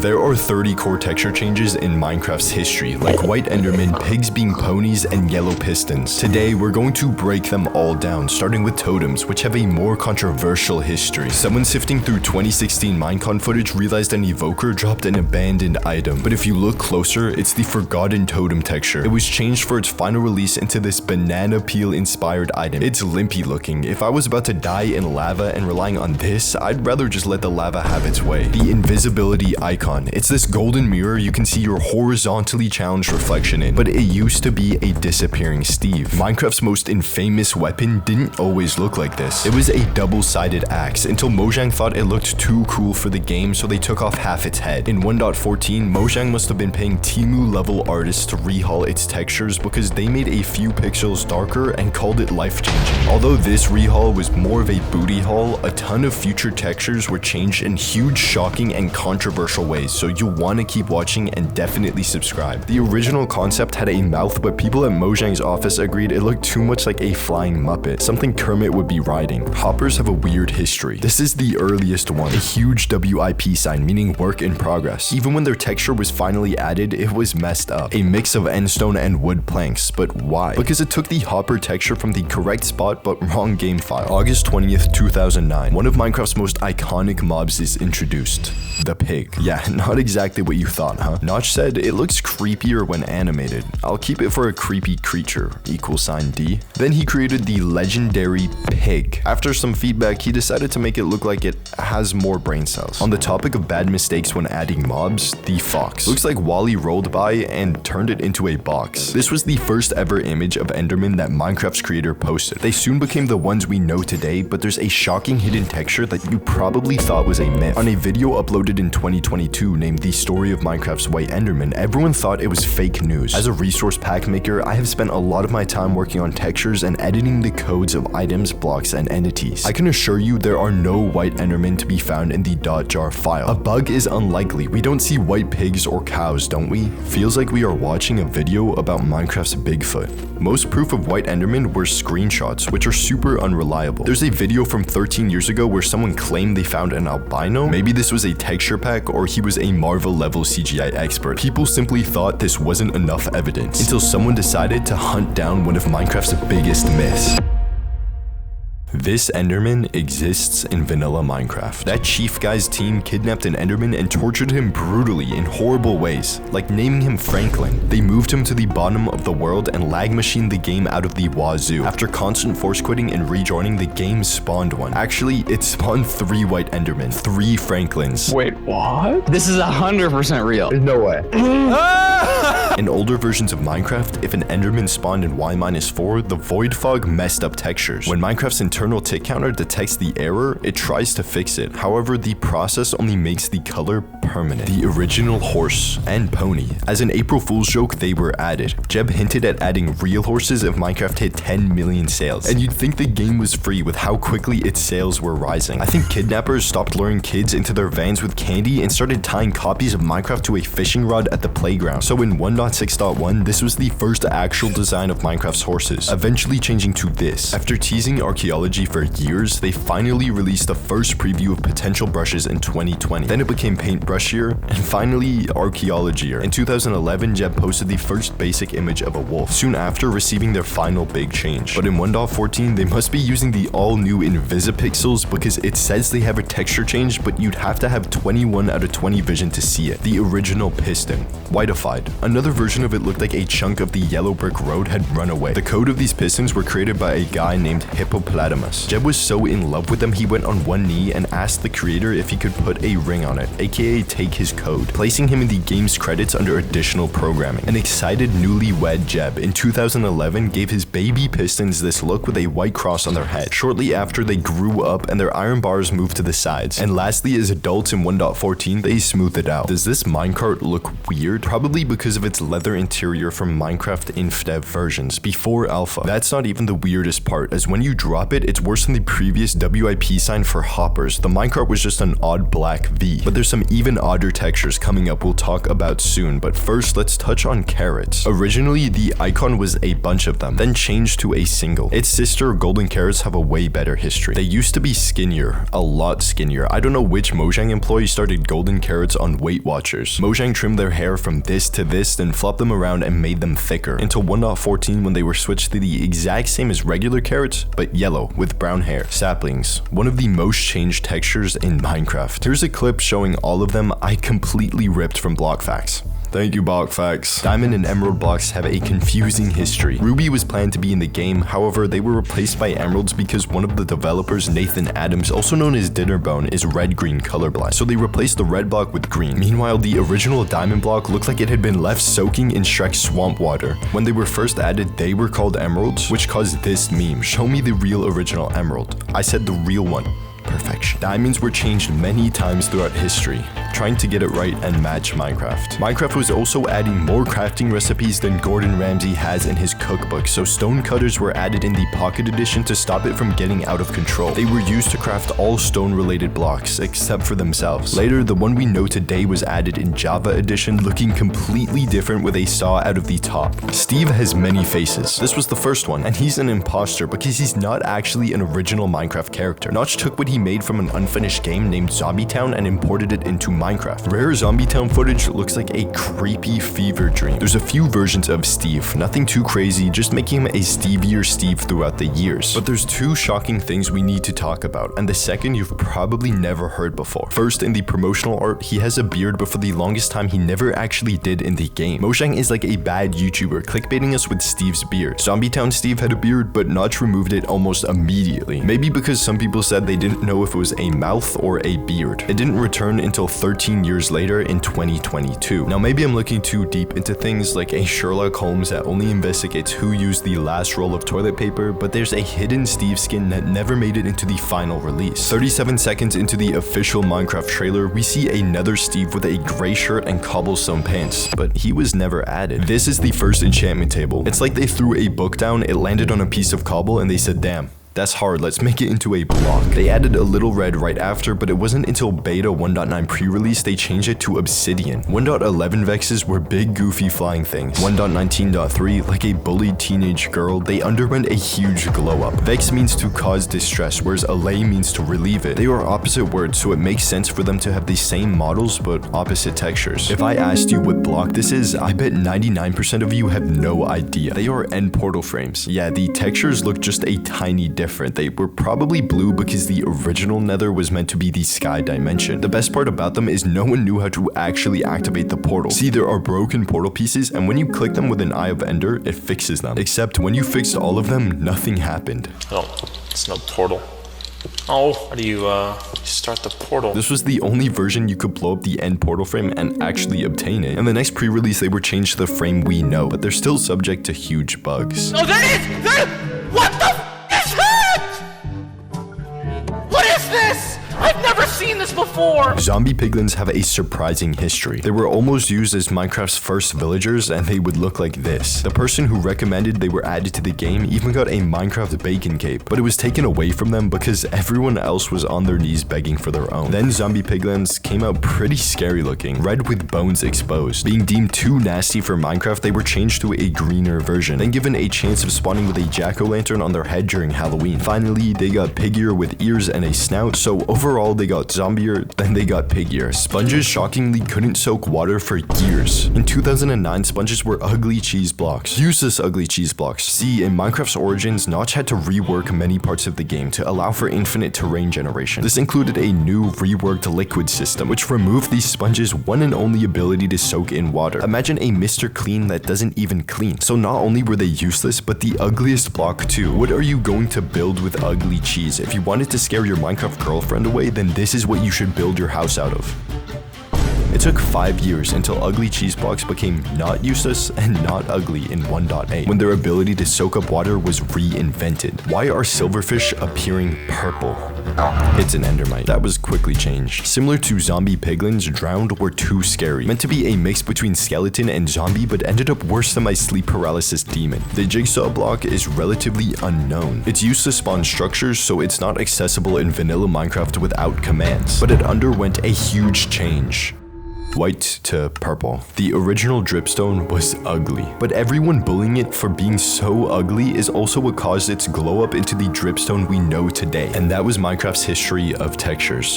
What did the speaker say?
There are 30 core texture changes in Minecraft's history, like white endermen, pigs being ponies, and yellow pistons. Today, we're going to break them all down, starting with totems, which have a more controversial history. Someone sifting through 2016 Minecon footage realized an evoker dropped an abandoned item, but if you look closer, it's the forgotten totem texture. It was changed for its final release into this banana peel inspired item. It's limpy looking. If I was about to die in lava and relying on this, I'd rather just let the lava have its way. The invisibility icon. It's this golden mirror you can see your horizontally challenged reflection in, but it used to be a disappearing Steve. Minecraft's most infamous weapon didn't always look like this. It was a double-sided axe until Mojang thought it looked too cool for the game, so they took off half its head. In 1.14, Mojang must have been paying Temu level artists to rehaul its textures because they made a few pixels darker and called it life-changing. Although this rehaul was more of a booty haul, a ton of future textures were changed in huge, shocking, and controversial ways, so you'll want to keep watching and definitely subscribe. The original concept had a mouth, but people at Mojang's office agreed it looked too much like a flying Muppet, something Kermit would be riding. Hoppers have a weird history. This is the earliest one, a huge WIP sign meaning work in progress. Even when their texture was finally added, it was messed up. A mix of endstone and wood planks, but why? Because it took the hopper texture from the correct spot but wrong game file. August 20th, 2009, one of Minecraft's most iconic mobs is introduced. The pig. Yeah, not exactly what you thought, huh? Notch said, it looks creepier when animated. I'll keep it for a creepy creature, $D. Then he created the legendary pig. After some feedback, he decided to make it look like it has more brain cells. On the topic of bad mistakes when adding mobs, the fox. Looks like Wally rolled by and turned it into a box. This was the first ever image of Enderman that Minecraft's creator posted. They soon became the ones we know today, but there's a shocking hidden texture that you probably thought was a myth. On a video uploaded in 2022 named The Story of Minecraft's White Enderman, everyone thought it was fake news. As a resource pack maker, I have spent a lot of my time working on textures and editing the codes of items, blocks, and entities. I can assure you there are no white endermen to be found in the .jar file. A bug is unlikely. We don't see white pigs or cows, don't we? Feels like we are watching a video about Minecraft's Bigfoot. Most proof of white endermen were screenshots, which are super unreliable. There's a video from 13 years ago where someone claimed they found an albino. Maybe this was a texture pack or he was a Marvel level CGI expert. People simply thought this wasn't enough evidence until someone decided to hunt down one of Minecraft's biggest myths. This Enderman exists in vanilla Minecraft. That chief guy's team kidnapped an Enderman and tortured him brutally in horrible ways, like naming him Franklin. They moved him to the bottom of the world and lag machined the game out of the wazoo. After constant force quitting and rejoining, the game spawned one. Actually, it spawned 3 white Endermen, 3 Franklins. Wait, what? This is 100% real. There's no way. In older versions of Minecraft, if an Enderman spawned in Y-4, the void fog messed up textures. When Minecraft's internal tick counter detects the error, it tries to fix it. However, the process only makes the color permanent. The original horse and pony. As an April Fool's joke, they were added. Jeb hinted at adding real horses if Minecraft hit 10 million sales. And you'd think the game was free with how quickly its sales were rising. I think kidnappers stopped luring kids into their vans with candy and started tying copies of Minecraft to a fishing rod at the playground. So in 1.6.1, this was the first actual design of Minecraft's horses, eventually changing to this. After teasing archaeology for years, they finally released the first preview of potential brushes in 2020. Then it became paintbrushier, and finally archaeologier. In 2011, Jeb posted the first basic image of a wolf, soon after receiving their final big change. But in 1.14, they must be using the all-new Invisipixels because it says they have a texture change, but you'd have to have 21 out of 20 vision to see it. The original piston, whiteified. Another version of it looked like a chunk of the yellow brick road had run away. The code of these pistons were created by a guy named Hippopotamus. Jeb was so in love with them, he went on one knee and asked the creator if he could put a ring on it, aka take his code, placing him in the game's credits under additional programming. An excited newlywed Jeb in 2011 gave his baby pistons this look with a white cross on their head. Shortly after, they grew up and their iron bars moved to the sides. And lastly, as adults in 1.14, they smoothed it out. Does this minecart look weird? Probably because of its leather interior from Minecraft InfDev versions before alpha. That's not even the weirdest part, as when you drop it, it's worse than the previous WIP sign for hoppers. The minecart was just an odd black V, but there's some even odder textures coming up we'll talk about soon, but first let's touch on carrots. Originally, the icon was a bunch of them, then changed to a single. Its sister golden carrots have a way better history. They used to be skinnier, a lot skinnier. I don't know which Mojang employee started golden carrots on Weight Watchers. Mojang trimmed their hair from this to this, then flopped them around and made them thicker, until 1.14 when they were switched to the exact same as regular carrots, but yellow with brown hair. Saplings, one of the most changed textures in Minecraft. Here's a clip showing all of them I completely ripped from Block Facts. Thank you, Block Facts. Diamond and Emerald blocks have a confusing history. Ruby was planned to be in the game, however, they were replaced by Emeralds because one of the developers, Nathan Adams, also known as Dinnerbone, is red-green colorblind, so they replaced the red block with green. Meanwhile, the original diamond block looked like it had been left soaking in Shrek's swamp water. When they were first added, they were called Emeralds, which caused this meme, "Show me the real original Emerald." I said the real one. Perfection. Diamonds were changed many times throughout history, trying to get it right and match Minecraft. Minecraft was also adding more crafting recipes than Gordon Ramsay has in his cookbook, so stone cutters were added in the Pocket Edition to stop it from getting out of control. They were used to craft all stone-related blocks, except for themselves. Later, the one we know today was added in Java Edition, looking completely different with a saw out of the top. Steve has many faces. This was the first one, and he's an imposter because he's not actually an original Minecraft character. Notch took what he made from an unfinished game named Zombie Town and imported it into Minecraft. Rare Zombie Town footage looks like a creepy fever dream. There's a few versions of Steve, nothing too crazy, just making him a stevier Steve throughout the years. But there's two shocking things we need to talk about, and the second you've probably never heard before. First, in the promotional art, he has a beard, but for the longest time he never actually did in the game. Mojang is like a bad YouTuber, clickbaiting us with Steve's beard. Zombie Town Steve had a beard, but Notch removed it almost immediately. Maybe because some people said they didn't know if it was a mouth or a beard. It didn't return until 13 years later in 2022. Now maybe I'm looking too deep into things like a Sherlock Holmes that only investigates who used the last roll of toilet paper, but there's a hidden Steve skin that never made it into the final release. 37 seconds into the official Minecraft trailer, we see another Steve with a gray shirt and cobblestone pants, but he was never added. This is the first enchantment table. It's like they threw a book down, it landed on a piece of cobble, and they said, damn, that's hard, let's make it into a block. They added a little red right after, but it wasn't until beta 1.9 pre-release they changed it to obsidian. 1.11 vexes were big goofy flying things. 1.19.3, like a bullied teenage girl, they underwent a huge glow up. Vex means to cause distress, whereas allay means to relieve it. They are opposite words, so it makes sense for them to have the same models but opposite textures. If I asked you what block this is, I bet 99% of you have no idea. They are end portal frames. Yeah, the textures look just a tiny different. They were probably blue because the original nether was meant to be the sky dimension. The best part about them is no one knew how to actually activate the portal. See, there are broken portal pieces, and when you click them with an Eye of Ender, it fixes them. Except when you fixed all of them, nothing happened. Oh, it's no portal. Oh, how do you start the portal? This was the only version you could blow up the end portal frame and actually obtain it. In the next pre-release, they were changed to the frame we know, but they're still subject to huge bugs. Oh, what the is that? What is this? I've never seen this before! Zombie piglins have a surprising history. They were almost used as Minecraft's first villagers, and they would look like this. The person who recommended they were added to the game even got a Minecraft bacon cape, but it was taken away from them because everyone else was on their knees begging for their own. Then zombie piglins came out pretty scary looking, red with bones exposed. Being deemed too nasty for Minecraft, they were changed to a greener version, then given a chance of spawning with a jack-o'-lantern on their head during Halloween. Finally, they got piggier with ears and a snout, so overall they got zombier, then they got piggier. Sponges shockingly couldn't soak water for years. In 2009, sponges were ugly cheese blocks. Useless ugly cheese blocks. See, in Minecraft's origins, Notch had to rework many parts of the game to allow for infinite terrain generation. This included a new reworked liquid system, which removed these sponges' one and only ability to soak in water. Imagine a Mr. Clean that doesn't even clean. So not only were they useless, but the ugliest block too. What are you going to build with ugly cheese? If you wanted to scare your Minecraft girlfriend away, then this is what you should build your house out of. It took 5 years until ugly cheese blocks became not useless and not ugly in 1.8, when their ability to soak up water was reinvented. Why are silverfish appearing purple? It's an endermite. That was quickly changed. Similar to zombie piglins, drowned were too scary. Meant to be a mix between skeleton and zombie, but ended up worse than my sleep paralysis demon. The jigsaw block is relatively unknown. It's used to spawn structures, so it's not accessible in vanilla Minecraft without commands, but it underwent a huge change. white to purple. The original dripstone was ugly, but everyone bullying it for being so ugly is also what caused its glow up into the dripstone we know today. And that was Minecraft's history of textures.